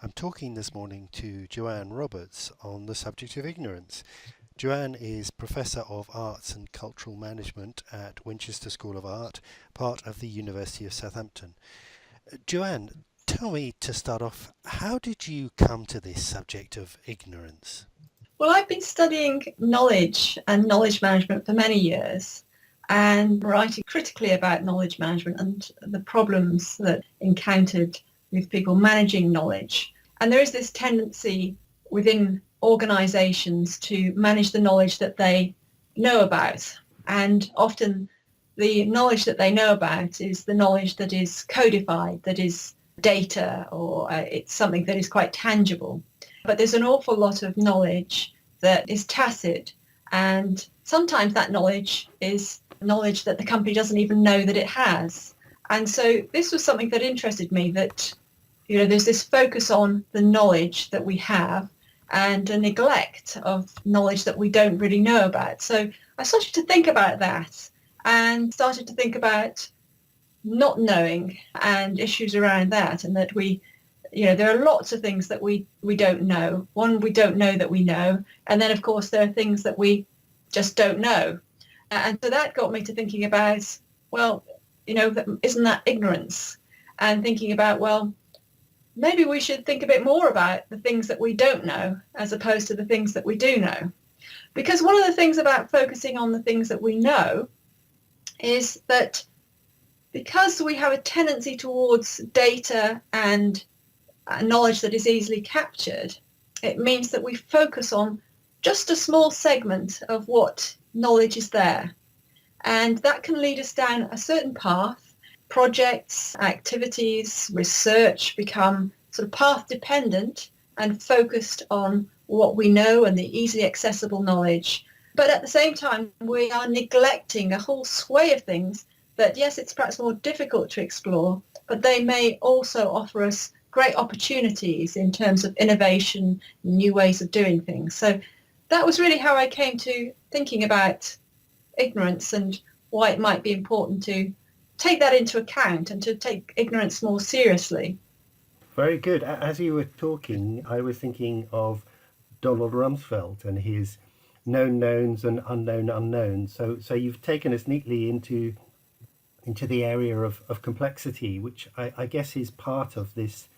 I'm talking this morning to Joanne Roberts on the subject of ignorance. Joanne is Professor of Arts and Cultural Management at Winchester School of Art, part of the University of Southampton. Joanne, tell me to start off, how did you come to this subject of ignorance? Well, I've been studying knowledge and knowledge management for many years and writing critically about knowledge management and the problems that encountered with people managing knowledge. And there is this tendency within organisations to manage the knowledge that they know about. And often the knowledge that they know about is the knowledge that is codified, that is data, or it's something that is quite tangible. But there's an awful lot of knowledge that is tacit, and sometimes that knowledge is knowledge that the company doesn't even know that it has. And so this was something that interested me, that there's this focus on the knowledge that we have and a neglect of knowledge that we don't really know about. So I started to think about that and started to think about not knowing and issues around that, and that there are lots of things that we don't know. One, we don't know that we know. And then, of course, there are things that we just don't know. And so that got me to thinking about, well, isn't that ignorance? And thinking about, well, maybe we should think a bit more about the things that we don't know as opposed to the things that we do know. Because one of the things about focusing on the things that we know is that because we have a tendency towards data and knowledge that is easily captured, it means that we focus on just a small segment of what knowledge is there. And that can lead us down a certain path. Projects, activities, research become sort of path dependent and focused on what we know and the easily accessible knowledge. But at the same time, we are neglecting a whole sway of things that, yes, it's perhaps more difficult to explore, but they may also offer us great opportunities in terms of innovation, new ways of doing things. So that was really how I came to thinking about ignorance and why it might be important to take that into account and to take ignorance more seriously. Very good. As you were talking, I was thinking of Donald Rumsfeld and his known knowns and unknown unknowns. So you've taken us neatly into the area of complexity, which I guess is part of this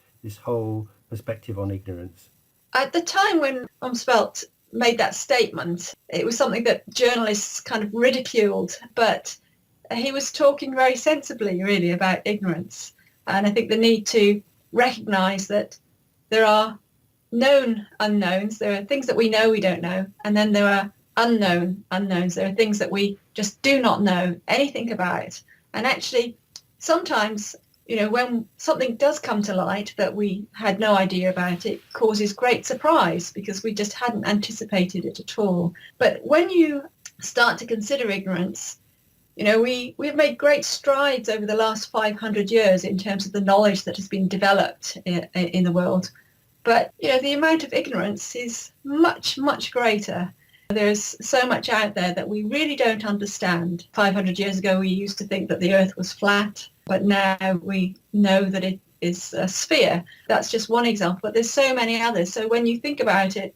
whole perspective on ignorance. At the time when Rumsfeld made that statement, it was something that journalists kind of ridiculed, but he was talking very sensibly, really, about ignorance. And I think the need to recognise that there are known unknowns, there are things that we know we don't know, and then there are unknown unknowns. There are things that we just do not know anything about. And actually, sometimes, when something does come to light that we had no idea about, it causes great surprise because we just hadn't anticipated it at all. But when you start to consider ignorance, we've made great strides over the last 500 years in terms of the knowledge that has been developed in the world. But, the amount of ignorance is much, much greater. There's so much out there that we really don't understand. 500 years ago, we used to think that the Earth was flat, but now we know that it is a sphere. That's just one example, but there's so many others. So when you think about it,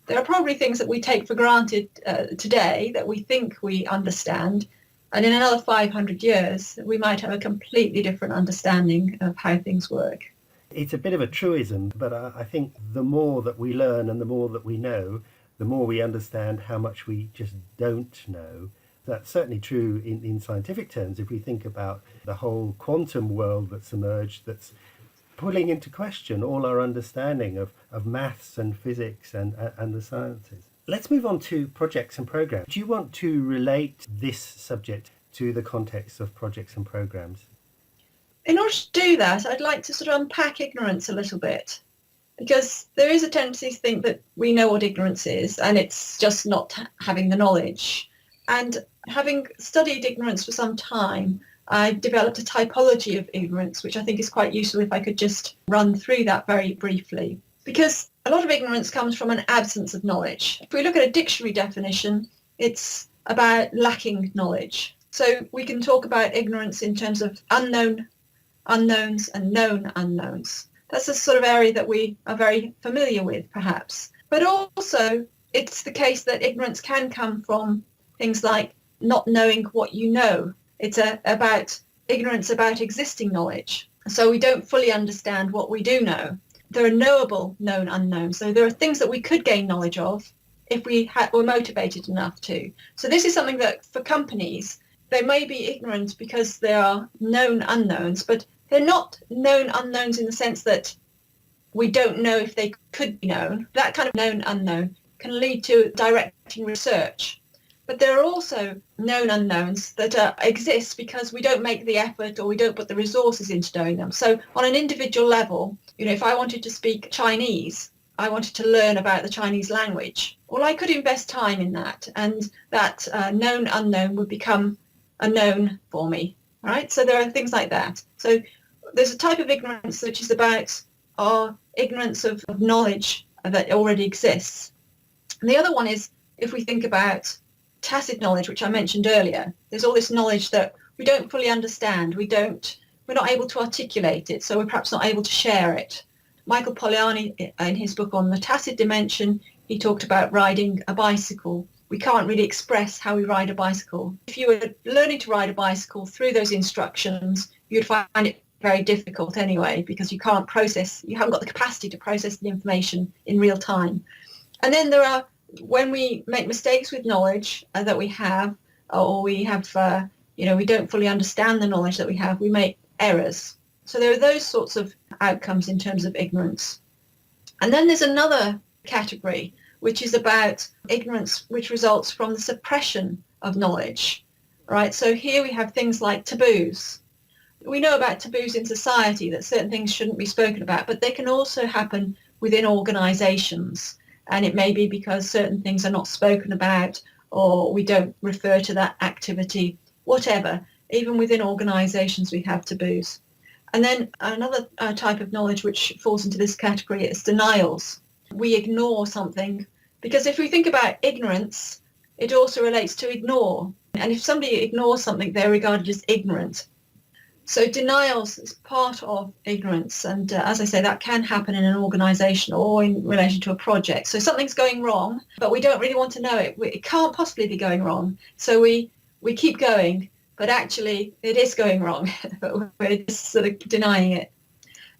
there are probably things that we take for granted today that we think we understand. And in another 500 years, we might have a completely different understanding of how things work. It's a bit of a truism, but I think the more that we learn and the more that we know, the more we understand how much we just don't know. That's certainly true in scientific terms. If we think about the whole quantum world that's emerged, that's pulling into question all our understanding of maths and physics and the sciences. Let's move on to projects and programs. Do you want to relate this subject to the context of projects and programs? In order to do that, I'd like to sort of unpack ignorance a little bit, because there is a tendency to think that we know what ignorance is and it's just not having the knowledge. And having studied ignorance for some time, I developed a typology of ignorance, which I think is quite useful if I could just run through that very briefly. Because a lot of ignorance comes from an absence of knowledge. If we look at a dictionary definition, it's about lacking knowledge. So we can talk about ignorance in terms of unknown unknowns and known unknowns. That's a sort of area that we are very familiar with, perhaps. But also, it's the case that ignorance can come from things like not knowing what you know. It's about ignorance about existing knowledge. So we don't fully understand what we do know. There are knowable known unknowns. So there are things that we could gain knowledge of if we were motivated enough to. So this is something that for companies, they may be ignorant because they are known unknowns, but they're not known unknowns in the sense that we don't know if they could be known. That kind of known unknown can lead to directing research. But there are also known unknowns that exist because we don't make the effort or we don't put the resources into knowing them. So on an individual level, if I wanted to speak Chinese, I wanted to learn about the Chinese language. Well, I could invest time in that, and that known unknown would become a known for me, right? So there are things like that. So there's a type of ignorance which is about our ignorance of knowledge that already exists. And the other one is, if we think about tacit knowledge, which I mentioned earlier, there's all this knowledge that we don't fully understand. We're not able to articulate it, so we're perhaps not able to share it. Michael Poliani, in his book on the tacit dimension, he talked about riding a bicycle. We can't really express how we ride a bicycle. If you were learning to ride a bicycle through those instructions, you'd find it very difficult anyway, because you haven't got the capacity to process the information in real time. And then when we make mistakes with knowledge that we have, or we have, we don't fully understand the knowledge that we have, we make errors. So there are those sorts of outcomes in terms of ignorance. And then there's another category, which is about ignorance which results from the suppression of knowledge, right? So here we have things like taboos. We know about taboos in society, that certain things shouldn't be spoken about, but they can also happen within organisations. And it may be because certain things are not spoken about, or we don't refer to that activity, whatever. Even within organisations, we have taboos. And then another type of knowledge which falls into this category is denials. We ignore something, because if we think about ignorance, it also relates to ignore. And if somebody ignores something, they're regarded as ignorant. So denials is part of ignorance. And as I say, that can happen in an organisation or in relation to a project. So something's going wrong, but we don't really want to know it. It can't possibly be going wrong. So we keep going, but actually it is going wrong. But we're just sort of denying it.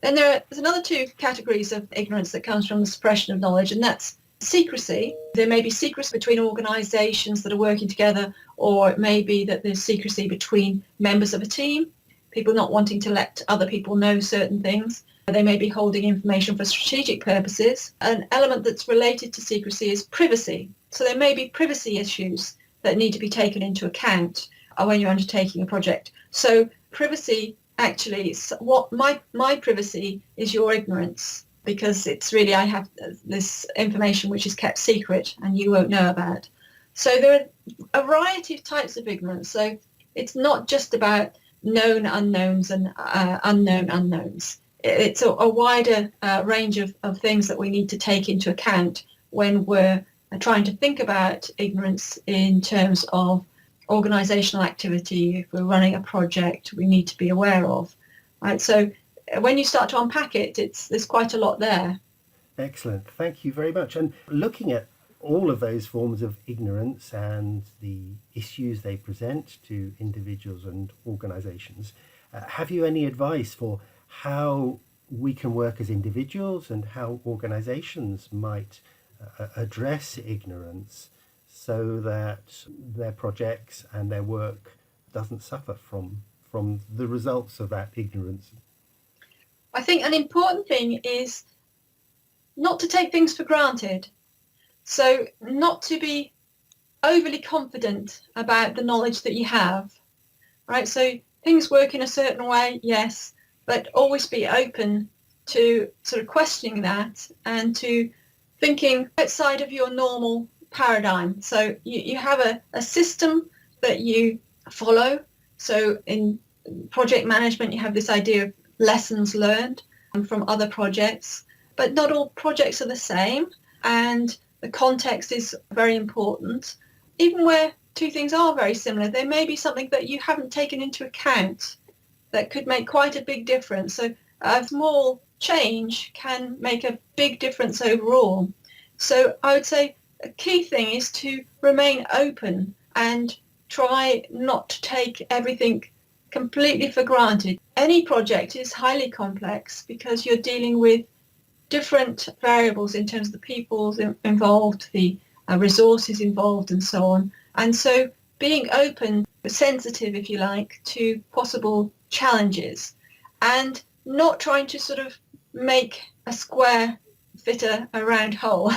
Then there's another two categories of ignorance that comes from the suppression of knowledge, and that's secrecy. There may be secrecy between organisations that are working together, or it may be that there's secrecy between members of a team. People not wanting to let other people know certain things. They may be holding information for strategic purposes. An element that's related to secrecy is privacy. So there may be privacy issues that need to be taken into account when you're undertaking a project. So privacy, actually, what my privacy is your ignorance, because it's really, I have this information which is kept secret and you won't know about. So there are a variety of types of ignorance. So it's not just about known unknowns and unknown unknowns. It's a wider range of things that we need to take into account when we're trying to think about ignorance in terms of organisational activity. If we're running a project, we need to be aware of. Right? So when you start to unpack it, there's quite a lot there. Excellent. Thank you very much. And looking at all of those forms of ignorance and the issues they present to individuals and organisations, have you any advice for how we can work as individuals and how organisations might address ignorance so that their projects and their work doesn't suffer from the results of that ignorance? I think an important thing is not to take things for granted. So not to be overly confident about the knowledge that you have, right? So things work in a certain way, yes, but always be open to sort of questioning that and to thinking outside of your normal paradigm. So you have a system that you follow. So in project management, you have this idea of lessons learned from other projects, but not all projects are the same. And the context is very important. Even where two things are very similar, there may be something that you haven't taken into account that could make quite a big difference. So a small change can make a big difference overall. So I would say a key thing is to remain open and try not to take everything completely for granted. Any project is highly complex because you're dealing with different variables in terms of the people involved, the resources involved and so on. And so being open, sensitive, if you like, to possible challenges and not trying to sort of make a square fit a round hole.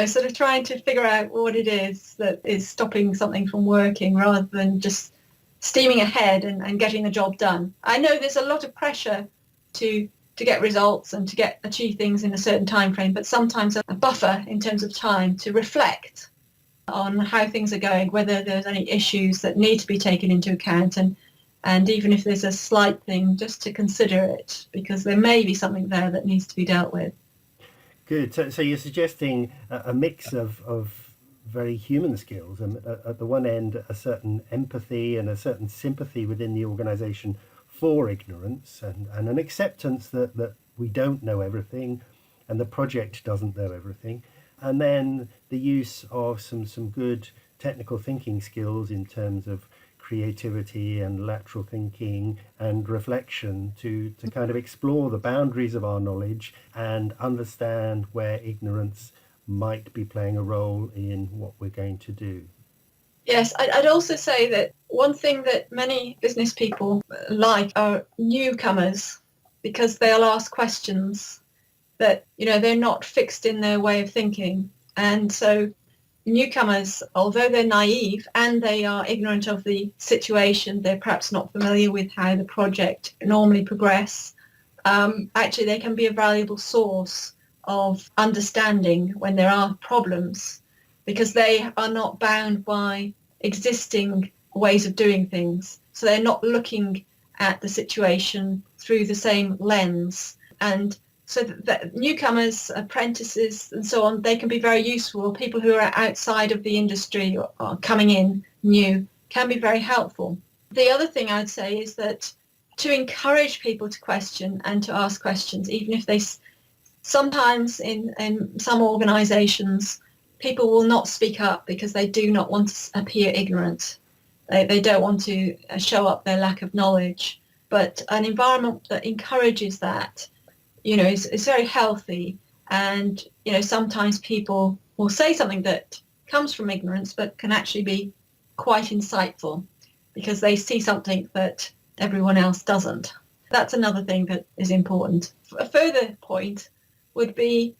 Sort of trying to figure out what it is that is stopping something from working rather than just steaming ahead and getting the job done. I know there's a lot of pressure to get results and to achieve things in a certain time frame, but sometimes a buffer in terms of time to reflect on how things are going, whether there's any issues that need to be taken into account, and even if there's a slight thing, just to consider it, because there may be something there that needs to be dealt with. Good. So you're suggesting a mix of very human skills, and at the one end, a certain empathy and a certain sympathy within the organisation for ignorance, and an acceptance that we don't know everything and the project doesn't know everything. And then the use of some good technical thinking skills in terms of creativity and lateral thinking and reflection to kind of explore the boundaries of our knowledge and understand where ignorance might be playing a role in what we're going to do. Yes, I'd also say that one thing that many business people like are newcomers, because they'll ask questions that, they're not fixed in their way of thinking. And so newcomers, although they're naive and they are ignorant of the situation, they're perhaps not familiar with how the project normally progress, actually they can be a valuable source of understanding when there are problems, because they are not bound by existing ways of doing things. So they're not looking at the situation through the same lens. And so that newcomers, apprentices and so on, they can be very useful. People who are outside of the industry or coming in new can be very helpful. The other thing I'd say is that to encourage people to question and to ask questions, even if they sometimes in some organisations, people will not speak up because they do not want to appear ignorant. They don't want to show up their lack of knowledge. But an environment that encourages that, is very healthy. And, sometimes people will say something that comes from ignorance, but can actually be quite insightful because they see something that everyone else doesn't. That's another thing that is important. A further point would be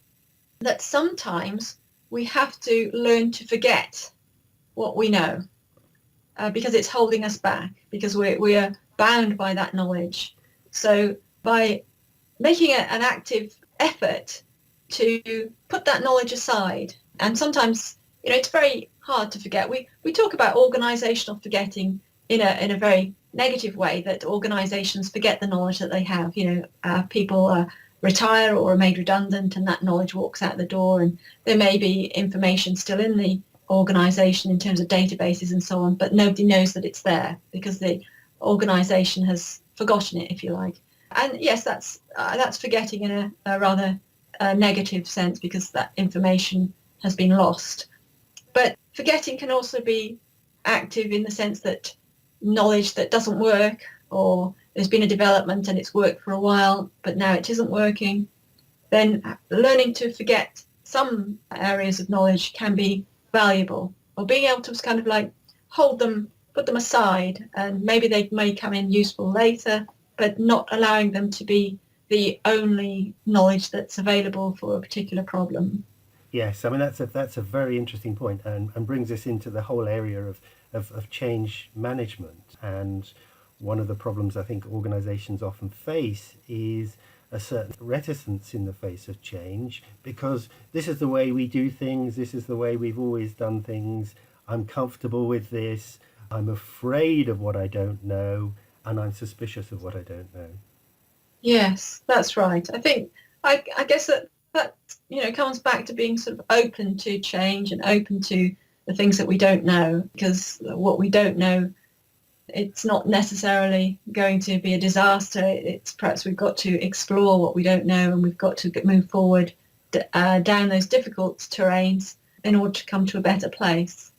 that sometimes we have to learn to forget what we know because it's holding us back, because we are bound by that knowledge. So by making an active effort to put that knowledge aside, and sometimes, it's very hard to forget. We talk about organisational forgetting in a very negative way, that organisations forget the knowledge that they have. People retire or are made redundant and that knowledge walks out the door, and there may be information still in the organisation in terms of databases and so on, but nobody knows that it's there because the organisation has forgotten it, if you like. And yes, that's forgetting in a rather negative sense, because that information has been lost. But forgetting can also be active in the sense that knowledge that doesn't work, or there's been a development and it's worked for a while, but now it isn't working, then learning to forget some areas of knowledge can be valuable, or being able to kind of like hold them, put them aside, and maybe they may come in useful later, but not allowing them to be the only knowledge that's available for a particular problem. Yes, I mean that's a very interesting point, and brings us into the whole area of change management. And one of the problems I think organisations often face is a certain reticence in the face of change, because this is the way we do things, this is the way we've always done things, I'm comfortable with this, I'm afraid of what I don't know, and I'm suspicious of what I don't know. Yes, that's right. I think, I guess that comes back to being sort of open to change and open to the things that we don't know, because what we don't know It's not necessarily going to be a disaster. It's perhaps we've got to explore what we don't know, and we've got to move forward down those difficult terrains in order to come to a better place.